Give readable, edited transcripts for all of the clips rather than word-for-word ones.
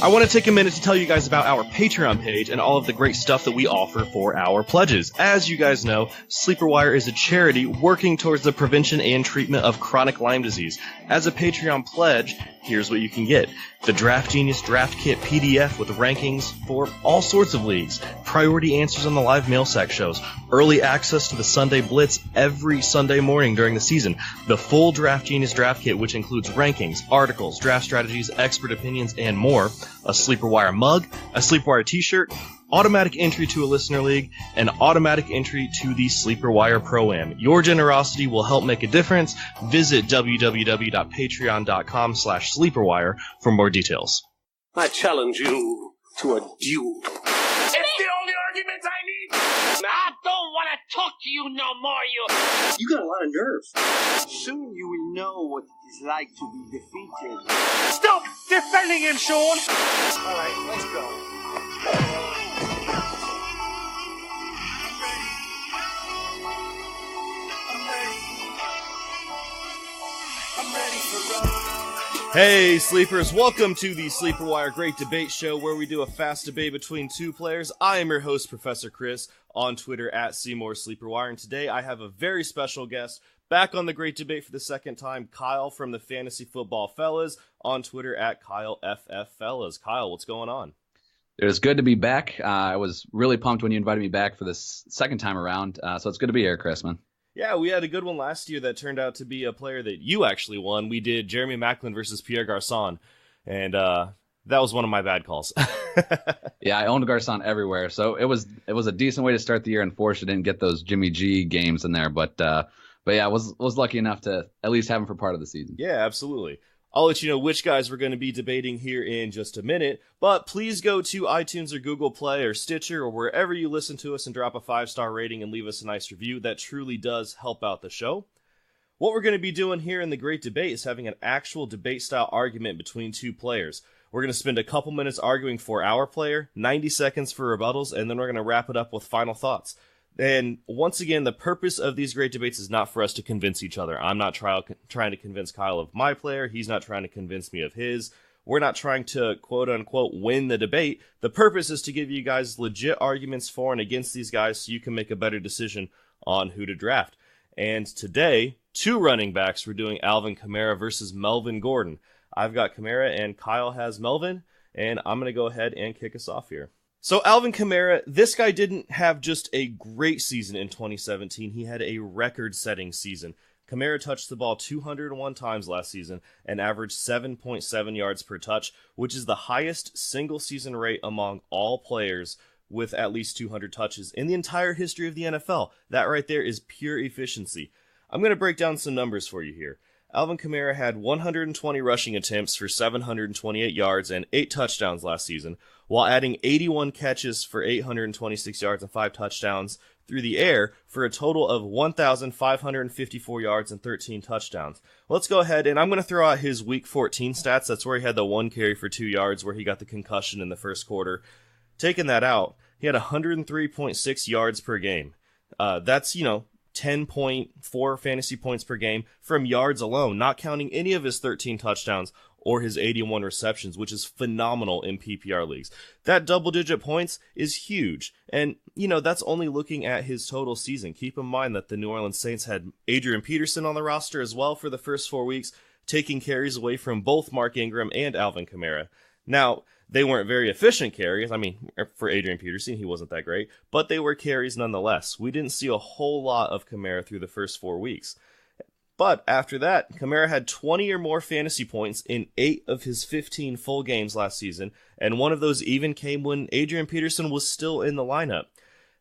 I want to take a minute to tell you guys about our Patreon page and all of the great stuff that we offer for our pledges. As you guys know, Sleeper Wire is a charity working towards the prevention and treatment of chronic Lyme disease. As a Patreon pledge, here's what you can get. The Draft Genius Draft Kit PDF with rankings for all sorts of leagues, priority answers on the live mail sack shows, early access to the Sunday Blitz every Sunday morning during the season, the full Draft Genius Draft Kit, which includes rankings, articles, draft strategies, expert opinions, and more, a Sleeper Wire mug, a Sleeper Wire t-shirt, automatic entry to a listener league, and automatic entry to the Sleeper Wire Pro-Am. Your generosity will help make a difference. Visit www.patreon.com/sleeperwire for more details. I challenge you to a duel. It's the only argument I need. I don't want to talk to you no more, You got a lot of nerve. Soon you will know what it is like to be defeated. Stop defending him, Sean. All right, let's go. Hey Sleepers, welcome to the Sleeper Wire Great Debate Show, where we do a fast debate between two players. I am your host, Professor Chris, on Twitter at Seymour Sleeper Wire, and today I have a very special guest back on the Great Debate for the second time, Kyle from the Fantasy Football Fellas, on Twitter at KyleFFFellas. Kyle, what's going on? It was good to be back. I was really pumped when you invited me back for this second time around, so it's good to be here, Chris, man. Yeah, we had a good one last year that turned out to be a player that you actually won. We did Jeremy Maclin versus Pierre Garçon, and that was one of my bad calls. Yeah, I owned Garçon everywhere, so it was a decent way to start the year. Unfortunately, didn't get those Jimmy G games in there, but yeah, I was lucky enough to at least have him for part of the season. Yeah, absolutely. I'll let you know which guys we're going to be debating here in just a minute, but please go to iTunes or Google Play or Stitcher or wherever you listen to us and drop a 5-star rating and leave us a nice review. That truly does help out the show. What we're going to be doing here in the Great Debate is having an actual debate-style argument between two players. We're going to spend a couple minutes arguing for our player, 90 seconds for rebuttals, and then we're going to wrap it up with final thoughts. And once again, the purpose of these great debates is not for us to convince each other. I'm not trying to convince Kyle of my player. He's not trying to convince me of his. We're not trying to, quote-unquote, win the debate. The purpose is to give you guys legit arguments for and against these guys so you can make a better decision on who to draft. And today, two running backs, we're doing Alvin Kamara versus Melvin Gordon. I've got Kamara and Kyle has Melvin, and I'm going to go ahead and kick us off here. So Alvin Kamara, this guy didn't have just a great season in 2017. He had a record-setting season. Kamara touched the ball 201 times last season and averaged 7.7 yards per touch, which is the highest single-season rate among all players with at least 200 touches in the entire history of the NFL. That right there is pure efficiency. I'm going to break down some numbers for you here. Alvin Kamara had 120 rushing attempts for 728 yards and 8 touchdowns last season, while adding 81 catches for 826 yards and 5 touchdowns through the air for a total of 1,554 yards and 13 touchdowns. Let's go ahead, and I'm going to throw out his Week 14 stats. That's where he had the 1 carry for 2 yards, where he got the concussion in the first quarter. Taking that out, he had 103.6 yards per game. That's, 10.4 fantasy points per game from yards alone, not counting any of his 13 touchdowns or his 81 receptions, which is phenomenal in PPR leagues. That double-digit points is huge, and, that's only looking at his total season. Keep in mind that the New Orleans Saints had Adrian Peterson on the roster as well for the first 4 weeks, taking carries away from both Mark Ingram and Alvin Kamara. Now, they weren't very efficient carries. I mean, for Adrian Peterson, he wasn't that great, but they were carries nonetheless. We didn't see a whole lot of Kamara through the first 4 weeks. But after that, Kamara had 20 or more fantasy points in 8 of his 15 full games last season, and one of those even came when Adrian Peterson was still in the lineup.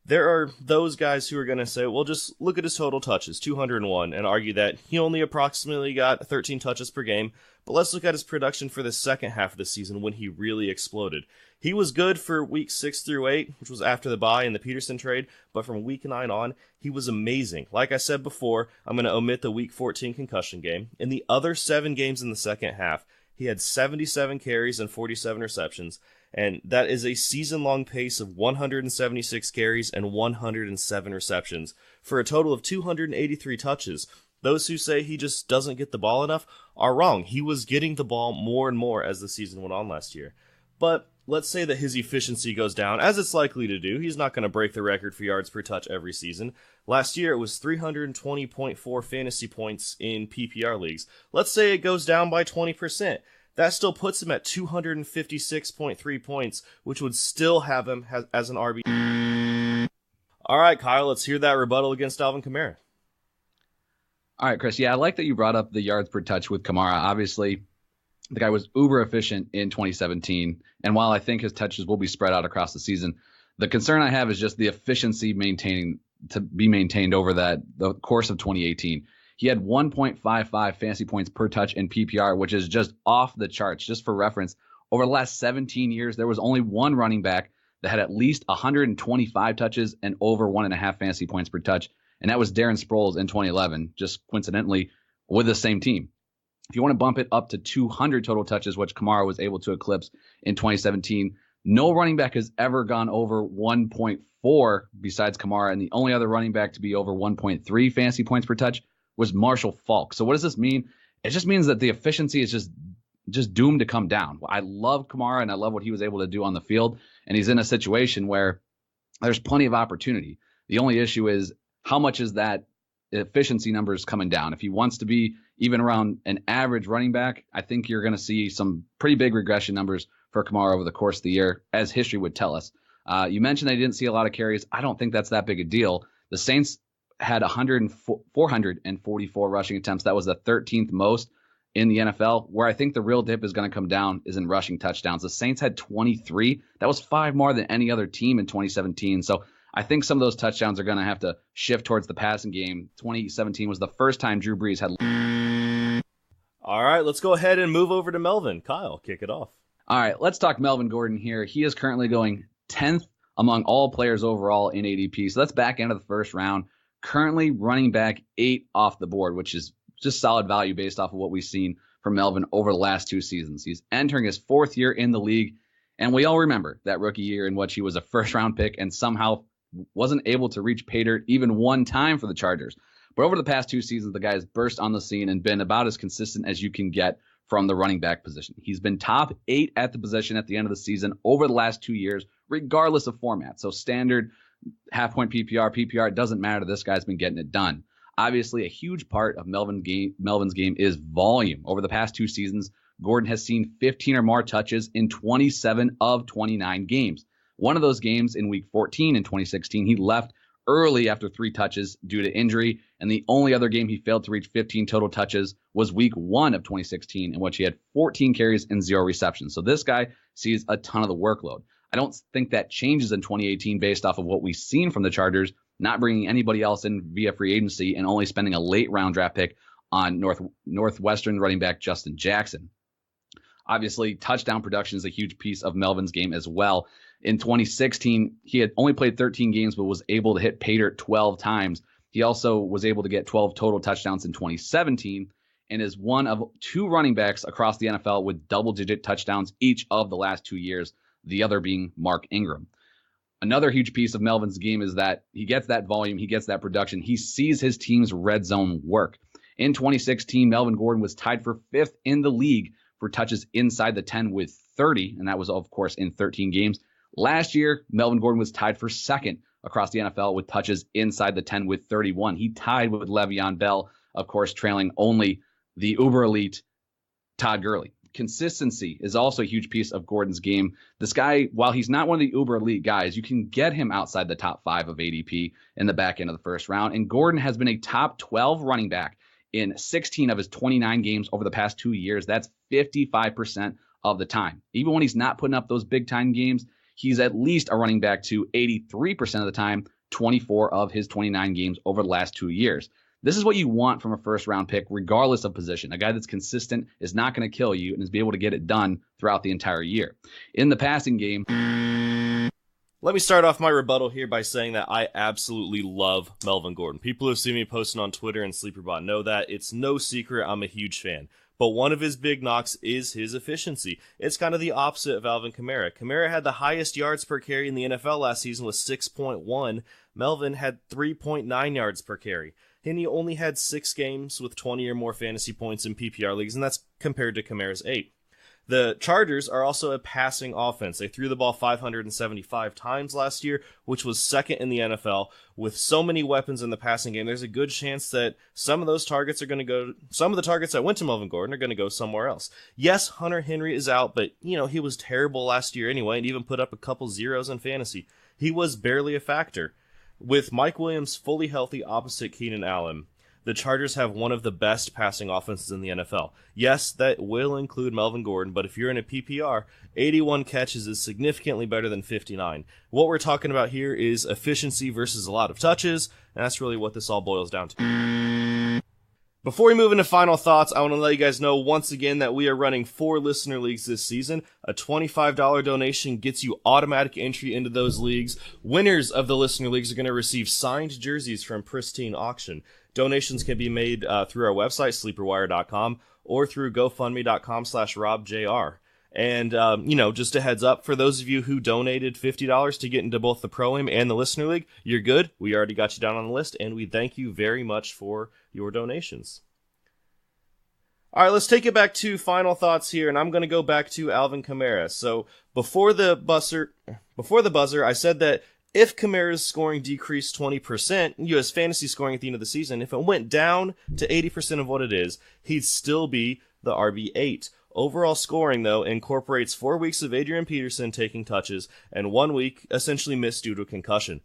There are those guys who are going to say, well, just look at his total touches, 201, and argue that he only approximately got 13 touches per game. But let's look at his production for the second half of the season when he really exploded. He was good for weeks 6 through 8, which was after the bye and the Peterson trade, but from week 9 on, he was amazing. Like I said before, I'm going to omit the week 14 concussion game. In the other 7 games in the second half, he had 77 carries and 47 receptions, and that is a season-long pace of 176 carries and 107 receptions for a total of 283 touches. Those who say he just doesn't get the ball enough are wrong. He was getting the ball more and more as the season went on last year. But let's say that his efficiency goes down, as it's likely to do. He's not going to break the record for yards per touch every season. Last year, it was 320.4 fantasy points in PPR leagues. Let's say it goes down by 20%. That still puts him at 256.3 points, which would still have him as an RB. All right, Kyle, let's hear that rebuttal against Alvin Kamara. All right, Chris. Yeah, I like that you brought up the yards per touch with Kamara. Obviously, the guy was uber efficient in 2017. And while I think his touches will be spread out across the season, the concern I have is just the efficiency maintained over the course of 2018. He had 1.55 fantasy points per touch in PPR, which is just off the charts. Just for reference, over the last 17 years, there was only one running back that had at least 125 touches and over 1.5 fantasy points per touch. And that was Darren Sproles in 2011, just coincidentally with the same team. If you want to bump it up to 200 total touches, which Kamara was able to eclipse in 2017, no running back has ever gone over 1.4 besides Kamara, and the only other running back to be over 1.3 fantasy points per touch was Marshall Faulk. So what does this mean? It just means that the efficiency is just doomed to come down. I love Kamara, and I love what he was able to do on the field, and he's in a situation where there's plenty of opportunity. The only issue is how much is that efficiency numbers coming down? If he wants to be even around an average running back, I think you're going to see some pretty big regression numbers for Kamara over the course of the year, as history would tell us. You mentioned they didn't see a lot of carries. I don't think that's that big a deal. The Saints had 444 rushing attempts. That was the 13th most in the NFL. Where I think the real dip is going to come down is in rushing touchdowns. The Saints had 23. That was 5 more than any other team in 2017. So I think some of those touchdowns are going to have to shift towards the passing game. 2017 was the first time Drew Brees had. All right, let's go ahead and move over to Melvin. Kyle, kick it off. All right, let's talk Melvin Gordon here. He is currently going 10th among all players overall in ADP. So that's back end of the first round. Currently running back 8 off the board, which is just solid value based off of what we've seen from Melvin over the last 2 seasons. He's entering his 4th year in the league, and we all remember that rookie year in which he was a first-round pick and somehow wasn't able to reach pay dirt even one time for the Chargers. But over the past 2 seasons, the guy has burst on the scene and been about as consistent as you can get from the running back position. He's been top 8 at the position at the end of the season over the last 2 years, regardless of format. So standard, half-point PPR, it doesn't matter. This guy's been getting it done. Obviously, a huge part of Melvin's game is volume. Over the past 2 seasons, Gordon has seen 15 or more touches in 27 of 29 games. One of those games in Week 14 in 2016, he left early after 3 touches due to injury, and the only other game he failed to reach 15 total touches was Week 1 of 2016, in which he had 14 carries and 0 receptions. So this guy sees a ton of the workload. I don't think that changes in 2018 based off of what we've seen from the Chargers, not bringing anybody else in via free agency and only spending a late round draft pick on Northwestern running back Justin Jackson. Obviously, touchdown production is a huge piece of Melvin's game as well. In 2016, he had only played 13 games, but was able to hit pay dirt 12 times. He also was able to get 12 total touchdowns in 2017 and is one of 2 running backs across the NFL with double-digit touchdowns each of the last 2 years, the other being Mark Ingram. Another huge piece of Melvin's game is that he gets that volume, he gets that production, he sees his team's red zone work. In 2016, Melvin Gordon was tied for 5th in the league for touches inside the 10 with 30, and that was, of course, in 13 games. Last year, Melvin Gordon was tied for 2nd across the NFL with touches inside the 10 with 31. He tied with Le'Veon Bell, of course, trailing only the uber elite Todd Gurley. Consistency is also a huge piece of Gordon's game. This guy, while he's not one of the uber elite guys, you can get him outside the top 5 of ADP in the back end of the first round. And Gordon has been a top 12 running back in 16 of his 29 games over the past 2 years. That's 55% of the time. Even when he's not putting up those big time games, he's at least a running back to 83% of the time, 24 of his 29 games over the last 2 years. This is what you want from a first-round pick, regardless of position. A guy that's consistent, is not going to kill you, and is be able to get it done throughout the entire year. In the passing game... Let me start off my rebuttal here by saying that I absolutely love Melvin Gordon. People who see me posting on Twitter and SleeperBot know that. It's no secret I'm a huge fan. But one of his big knocks is his efficiency. It's kind of the opposite of Alvin Kamara. Kamara had the highest yards per carry in the NFL last season with 6.1. Melvin had 3.9 yards per carry. And he only had 6 games with 20 or more fantasy points in PPR leagues, and that's compared to Kamara's 8. The Chargers are also a passing offense. They threw the ball 575 times last year, which was second in the NFL. With so many weapons in the passing game, there's a good chance that some of the targets that went to Melvin Gordon are going to go somewhere else. Yes, Hunter Henry is out, but he was terrible last year anyway, and even put up a couple zeros in fantasy. He was barely a factor. With Mike Williams fully healthy opposite Keenan Allen, the Chargers have one of the best passing offenses in the NFL. Yes, that will include Melvin Gordon, but if you're in a PPR, 81 catches is significantly better than 59. What we're talking about here is efficiency versus a lot of touches, and that's really what this all boils down to. Before we move into final thoughts, I want to let you guys know once again that we are running 4 listener leagues this season. A $25 donation gets you automatic entry into those leagues. Winners of the listener leagues are going to receive signed jerseys from Pristine Auction. Donations can be made through our website, sleeperwire.com, or through gofundme.com/RobJR. And, just a heads up, for those of you who donated $50 to get into both the Pro-Am and the Listener League, you're good. We already got you down on the list, and we thank you very much for your donations. All right, let's take it back to final thoughts here, and I'm going to go back to Alvin Kamara. So before the buzzer, I said that if Kamara's scoring decreased 20%, his fantasy scoring at the end of the season, if it went down to 80% of what it is, he'd still be the RB8. Overall scoring, though, incorporates 4 weeks of Adrian Peterson taking touches and 1 week essentially missed due to concussion.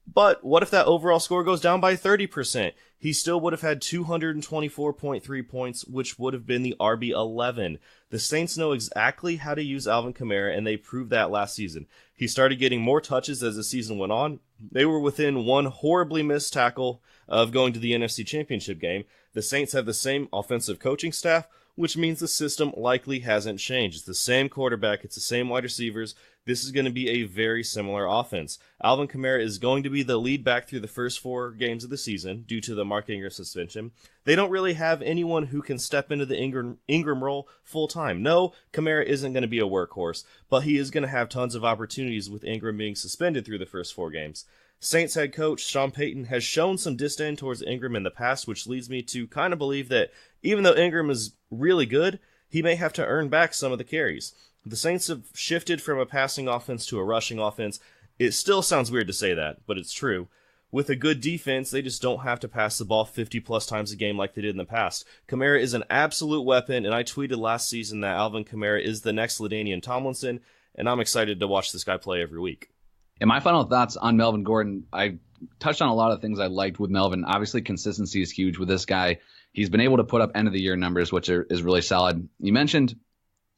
But what if that overall score goes down by 30%? He still would have had 224.3 points, which would have been the RB11. The Saints know exactly how to use Alvin Kamara, and they proved that last season. He started getting more touches as the season went on. They were within one horribly missed tackle of going to the NFC Championship game. The Saints have the same offensive coaching staff, which means the system likely hasn't changed. It's the same quarterback. It's the same wide receivers. This is going to be a very similar offense. Alvin Kamara is going to be the lead back through the first 4 games of the season due to the Mark Ingram suspension. They don't really have anyone who can step into the Ingram role full time. No, Kamara isn't going to be a workhorse, but he is going to have tons of opportunities with Ingram being suspended through the first 4 games. Saints head coach Sean Payton has shown some disdain towards Ingram in the past, which leads me to kind of believe that even though Ingram is really good, he may have to earn back some of the carries. The Saints have shifted from a passing offense to a rushing offense. It still sounds weird to say that, but it's true. With a good defense, they just don't have to pass the ball 50-plus times a game like they did in the past. Kamara is an absolute weapon, and I tweeted last season that Alvin Kamara is the next LaDainian Tomlinson, and I'm excited to watch this guy play every week. And my final thoughts on Melvin Gordon, I touched on a lot of things I liked with Melvin. Obviously, consistency is huge with this guy. He's been able to put up end-of-the-year numbers, which is really solid. You mentioned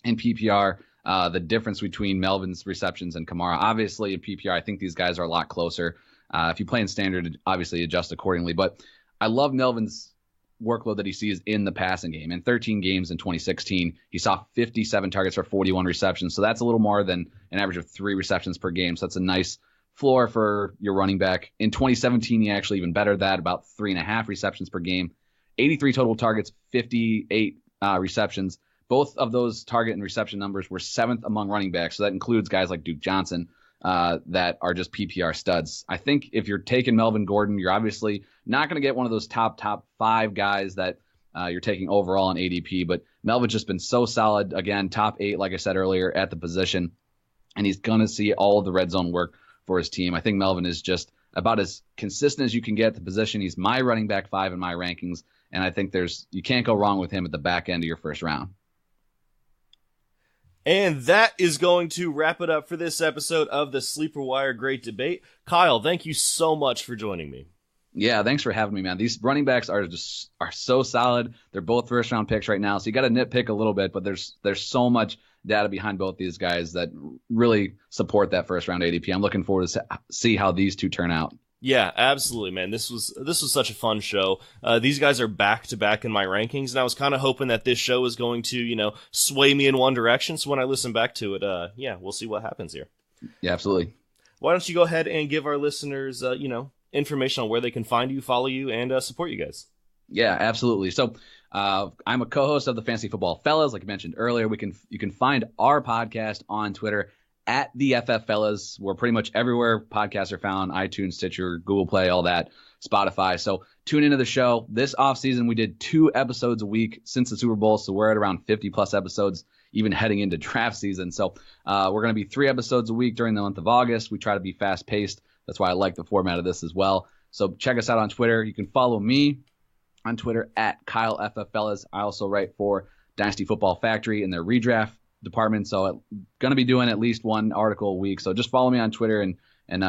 in PPR the difference between Melvin's receptions and Kamara. Obviously, in PPR, I think these guys are a lot closer. If you play in standard, obviously adjust accordingly. But I love Melvin's workload that he sees in the passing game. In 13 games in 2016, he saw 57 targets for 41 receptions. So that's a little more than an average of 3 receptions per game. So that's a nice floor for your running back. In 2017, he actually even bettered that, about 3.5 receptions per game. 83 total targets, 58 receptions. Both of those target and reception numbers were 7th among running backs. So that includes guys like Duke Johnson that are just PPR studs. I think if you're taking Melvin Gordon, you're obviously not going to get one of those top 5 guys that you're taking overall in ADP. But Melvin's just been so solid. Again, top 8, like I said earlier, at the position. And he's going to see all of the red zone work for his team. I think Melvin is just about as consistent as you can get at the position. He's my running back 5 in my rankings. And I think you can't go wrong with him at the back end of your first round. And that is going to wrap it up for this episode of the Sleeper Wire Great Debate. Kyle, thank you so much for joining me. Yeah, thanks for having me, man. These running backs are so solid. They're both first round picks right now, so you got to nitpick a little bit, but there's so much data behind both these guys that really support that first round ADP. I'm looking forward to see how these two turn out. Yeah, absolutely, man. This was such a fun show. These guys are back to back in my rankings, and I was kind of hoping that this show was going to, sway me in one direction. So when I listen back to it, we'll see what happens here. Yeah, absolutely. Why don't you go ahead and give our listeners, information on where they can find you, follow you, and support you guys? Yeah, absolutely. So I'm a co-host of the Fantasy Football Fellas, like I mentioned earlier. You can find our podcast on Twitter at the FF Fellas. We're pretty much everywhere podcasts are found: iTunes, Stitcher, Google Play, all that, Spotify. So tune into the show. This offseason, we did 2 episodes a week since the Super Bowl, so we're at around 50 plus episodes. even heading into draft season. So we're going to be 3 episodes a week during the month of August. We try to be fast paced. That's why I like the format of this as well. So check us out on Twitter. You can follow me on Twitter at KyleFFFellas. I also write for Dynasty Football Factory in their redraft department. So I'm going to be doing at least 1 article a week. So just follow me on Twitter and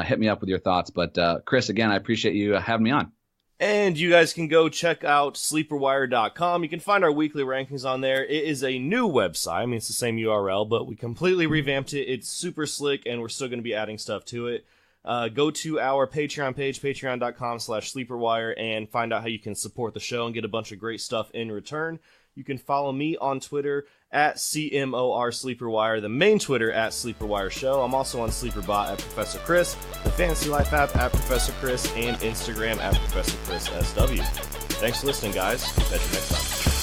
hit me up with your thoughts. But Chris, again, I appreciate you having me on. And you guys can go check out sleeperwire.com. You can find our weekly rankings on there. It is a new website. I mean, it's the same URL, but we completely revamped it. It's super slick, and we're still going to be adding stuff to it. Go to our Patreon page, patreon.com/sleeperwire, and find out how you can support the show and get a bunch of great stuff in return. You can follow me on Twitter at CMOR Sleeperwire, the main Twitter at Sleeperwire Show. I'm also on SleeperBot at Professor Chris, the Fantasy Life app at Professor Chris, and Instagram at Professor Chris SW. Thanks for listening, guys. Catch you next time.